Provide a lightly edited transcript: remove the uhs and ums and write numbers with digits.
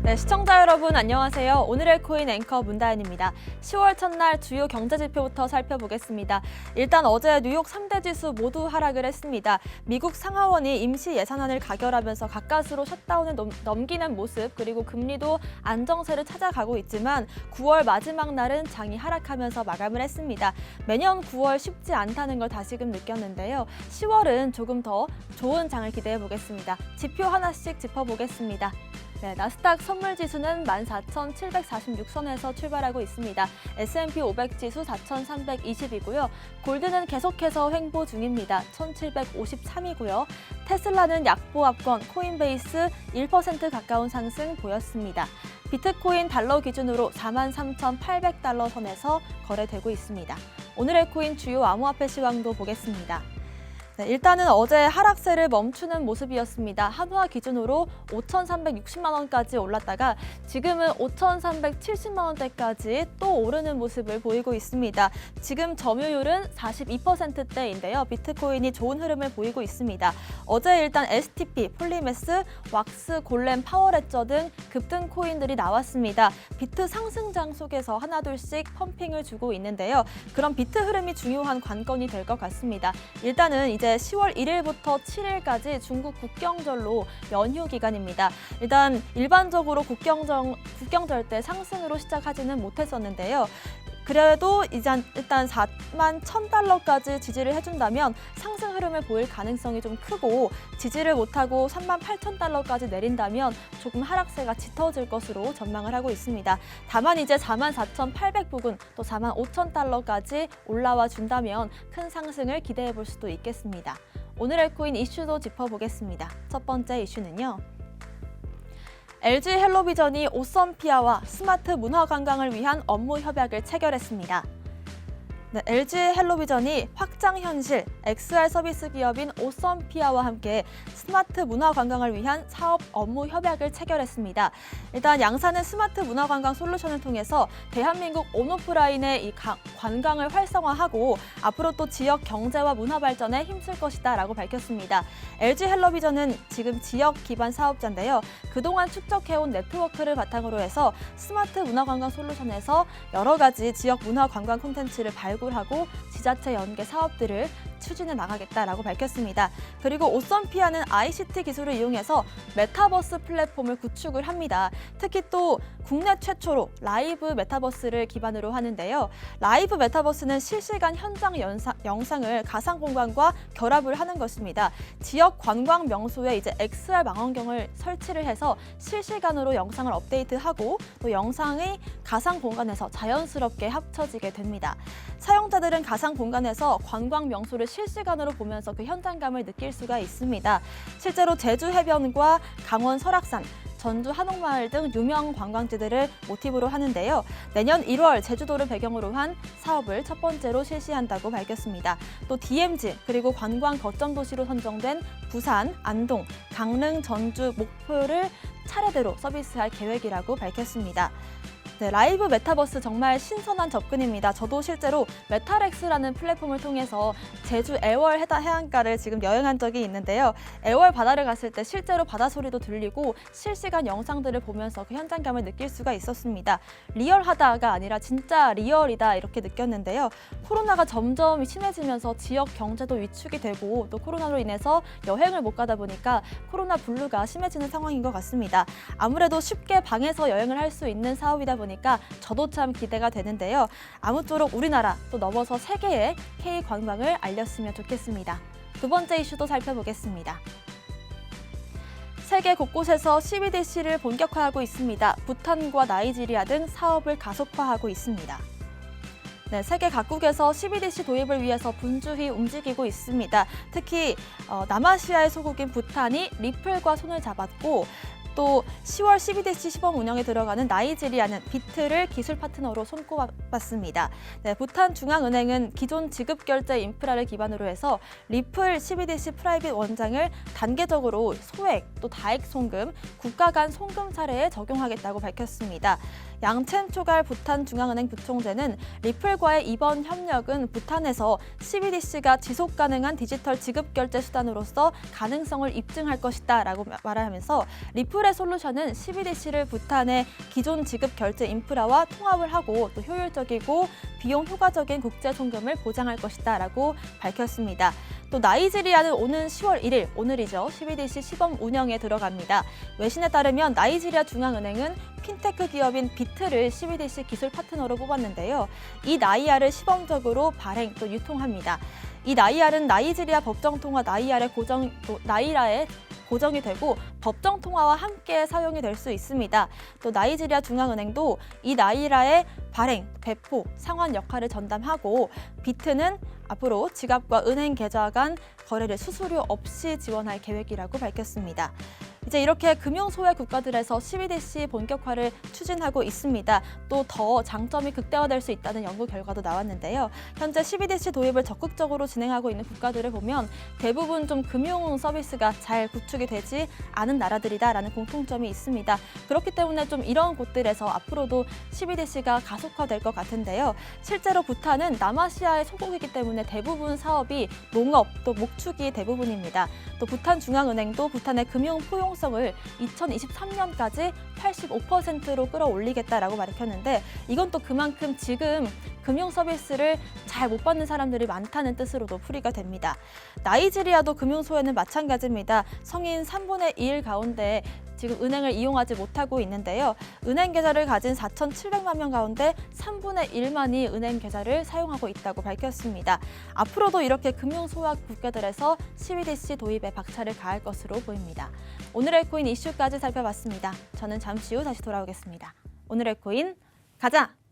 네, 시청자 여러분 안녕하세요. 오늘의 코인 앵커 문다현입니다. 10월 첫날 주요 경제지표부터 살펴보겠습니다. 일단 어제 뉴욕 3대 지수 모두 하락을 했습니다. 미국 상하원이 임시 예산안을 가결하면서 가까스로 셧다운을 넘기는 모습, 그리고 금리도 안정세를 찾아가고 있지만 9월 마지막 날은 장이 하락하면서 마감을 했습니다. 매년 9월 쉽지 않다는 걸 다시금 느꼈는데요. 10월은 조금 더 좋은 장을 기대해 보겠습니다. 지표 하나씩 짚어보겠습니다. 네, 나스닥 선물지수는 14,746선에서 출발하고 있습니다. S&P 500 지수 4,320이고요. 골드는 계속해서 횡보 중입니다. 1,753이고요. 테슬라는 약보합권, 코인베이스 1% 가까운 상승 보였습니다. 비트코인 달러 기준으로 43,800달러 선에서 거래되고 있습니다. 오늘의 코인 주요 암호화폐 시황도 보겠습니다. 네, 일단은 어제 하락세를 멈추는 모습이었습니다. 한화 기준으로 5,360만 원까지 올랐다가 지금은 5,370만 원대까지 또 오르는 모습을 보이고 있습니다. 지금 점유율은 42%대인데요. 비트코인이 좋은 흐름을 보이고 있습니다. 어제 일단 STP, 폴리메스, 왁스, 골렘, 파워레저 등 급등 코인들이 나왔습니다. 비트 상승장 속에서 하나둘씩 펌핑을 주고 있는데요. 그런 비트 흐름이 중요한 관건이 될 것 같습니다. 일단은 이제 10월 1일부터 7일까지 중국 국경절로 연휴 기간입니다. 일단 일반적으로 국경절 때 상승으로 시작하지는 못했었는데요. 그래도 이제 일단 41,000달러까지 지지를 해준다면 상승 흐름을 보일 가능성이 좀 크고, 지지를 못하고 38,000달러까지 내린다면 조금 하락세가 짙어질 것으로 전망을 하고 있습니다. 다만 이제 44,800 부근 또 45,000달러까지 올라와 준다면 큰 상승을 기대해 볼 수도 있겠습니다. 오늘의 코인 이슈도 짚어보겠습니다. 첫 번째 이슈는요. LG 헬로비전이 오썸피아와 스마트 문화 관광을 위한 업무 협약을 체결했습니다. 네, LG 헬로비전이 확장 현실 XR 서비스 기업인 오썸피아와 함께 스마트 문화 관광을 위한 사업 업무 협약을 체결했습니다. 일단 양사는 스마트 문화 관광 솔루션을 통해서 대한민국 온오프라인의 이 관광을 활성화하고 앞으로 또 지역 경제와 문화 발전에 힘쓸 것이다라고 밝혔습니다. LG 헬로비전은 지금 지역 기반 사업자인데요. 그동안 축적해온 네트워크를 바탕으로 해서 스마트 문화 관광 솔루션에서 여러 가지 지역 문화 관광 콘텐츠를 발굴하고 지자체 연계 사업들을 추진해 나가겠다라고 밝혔습니다. 그리고 오썸피아는 ICT 기술을 이용해서 메타버스 플랫폼을 구축을 합니다. 특히 또 국내 최초로 라이브 메타버스를 기반으로 하는데요. 라이브 메타버스는 실시간 현장 영상을 가상 공간과 결합을 하는 것입니다. 지역 관광 명소에 이제 XR 망원경을 설치를 해서 실시간으로 영상을 업데이트하고 또 영상이 가상 공간에서 자연스럽게 합쳐지게 됩니다. 사용자들은 가상 공간에서 관광 명소를 실시간으로 보면서 그 현장감을 느낄 수가 있습니다. 실제로 제주 해변과 강원 설악산, 전주 한옥마을 등 유명 관광지들을 모티브로 하는데요. 내년 1월 제주도를 배경으로 한 사업을 첫 번째로 실시한다고 밝혔습니다. 또 DMZ 그리고 관광 거점 도시로 선정된 부산, 안동, 강릉, 전주, 목포를 차례대로 서비스할 계획이라고 밝혔습니다. 네, 라이브 메타버스 정말 신선한 접근입니다. 저도 실제로 메타렉스라는 플랫폼을 통해서 제주 애월 해안가를 지금 여행한 적이 있는데요. 애월 바다를 갔을 때 실제로 바다 소리도 들리고 실시간 영상들을 보면서 그 현장감을 느낄 수가 있었습니다. 리얼하다가 아니라 진짜 리얼이다 이렇게 느꼈는데요. 코로나가 점점 심해지면서 지역 경제도 위축이 되고 또 코로나로 인해서 여행을 못 가다 보니까 코로나 블루가 심해지는 상황인 것 같습니다. 아무래도 쉽게 방에서 여행을 할 수 있는 사업이다 보니까 저도 참 기대가 되는데요. 아무쪼록 우리나라 또 넘어서 세계에 K-관광을 알렸으면 좋겠습니다. 두 번째 이슈도 살펴보겠습니다. 세계 곳곳에서 CBDC를 본격화하고 있습니다. 부탄과 나이지리아 등 사업을 가속화하고 있습니다. 네, 세계 각국에서 CBDC 도입을 위해서 분주히 움직이고 있습니다. 특히 남아시아의 소국인 부탄이 리플과 손을 잡았고, 또 10월 CBDC 시범 운영에 들어가는 나이지리아는 비트를 기술 파트너로 손꼽았습니다. 네, 부탄 중앙은행은 기존 지급 결제 인프라를 기반으로 해서 리플 CBDC 프라이빗 원장을 단계적으로 소액 또 다액 송금, 국가 간 송금 사례에 적용하겠다고 밝혔습니다. 양첸 초갈 부탄 중앙은행 부총재는 리플과의 이번 협력은 부탄에서 CBDC가 지속 가능한 디지털 지급 결제 수단으로서 가능성을 입증할 것이다라고 말하면서 리플 오늘의 솔루션은 CBDC를 부탄의 기존 지급 결제 인프라와 통합을 하고 또 효율적이고 비용 효과적인 국제 송금을 보장할 것이다라고 밝혔습니다. 또 나이지리아는 오는 10월 1일, 오늘이죠. CBDC 시범 운영에 들어갑니다. 외신에 따르면 나이지리아 중앙은행은 핀테크 기업인 비트를 CBDC 기술 파트너로 뽑았는데요. 이 나이아를 시범적으로 발행 또 유통합니다. 이 나이아는 나이지리아 법정통화 나이라에 고정이 되고 법정 통화와 함께 사용이 될 수 있습니다. 또 나이지리아 중앙은행도 이 나이라의 발행, 배포, 상환 역할을 전담하고 비트는 앞으로 지갑과 은행 계좌 간 거래를 수수료 없이 지원할 계획이라고 밝혔습니다. 이제 이렇게 금융 소외 국가들에서 CBDC 본격화를 추진하고 있습니다. 또 더 장점이 극대화될 수 있다는 연구 결과도 나왔는데요. 현재 CBDC 도입을 적극적으로 진행하고 있는 국가들을 보면 대부분 좀 금융 서비스가 잘 구축이 되지 않은 나라들이다라는 공통점이 있습니다. 그렇기 때문에 좀 이런 곳들에서 앞으로도 CBDC가 가속화될 것 같은데요. 실제로 부탄은 남아시아의 소국이기 때문에 대부분 사업이 농업 또 목축이 대부분입니다. 또 부탄 중앙은행도 부탄의 금융 포용성을 2023년까지 85%로 끌어올리겠다라고 밝혔는데 이건 또 그만큼 지금 금융 서비스를 잘 못 받는 사람들이 많다는 뜻으로도 풀이가 됩니다. 나이지리아도 금융 소외는 마찬가지입니다. 성인 3분의 2 가운데 지금 은행을 이용하지 못하고 있는데요. 은행 계좌를 가진 4,700만 명 가운데 3분의 1만이 은행 계좌를 사용하고 있다고 밝혔습니다. 앞으로도 이렇게 금융 소외 국가들에서 CBDC 도입에 박차를 가할 것으로 보입니다. 오늘의 코인 이슈까지 살펴봤습니다. 저는 잠시 후 다시 돌아오겠습니다. 오늘의 코인 가자!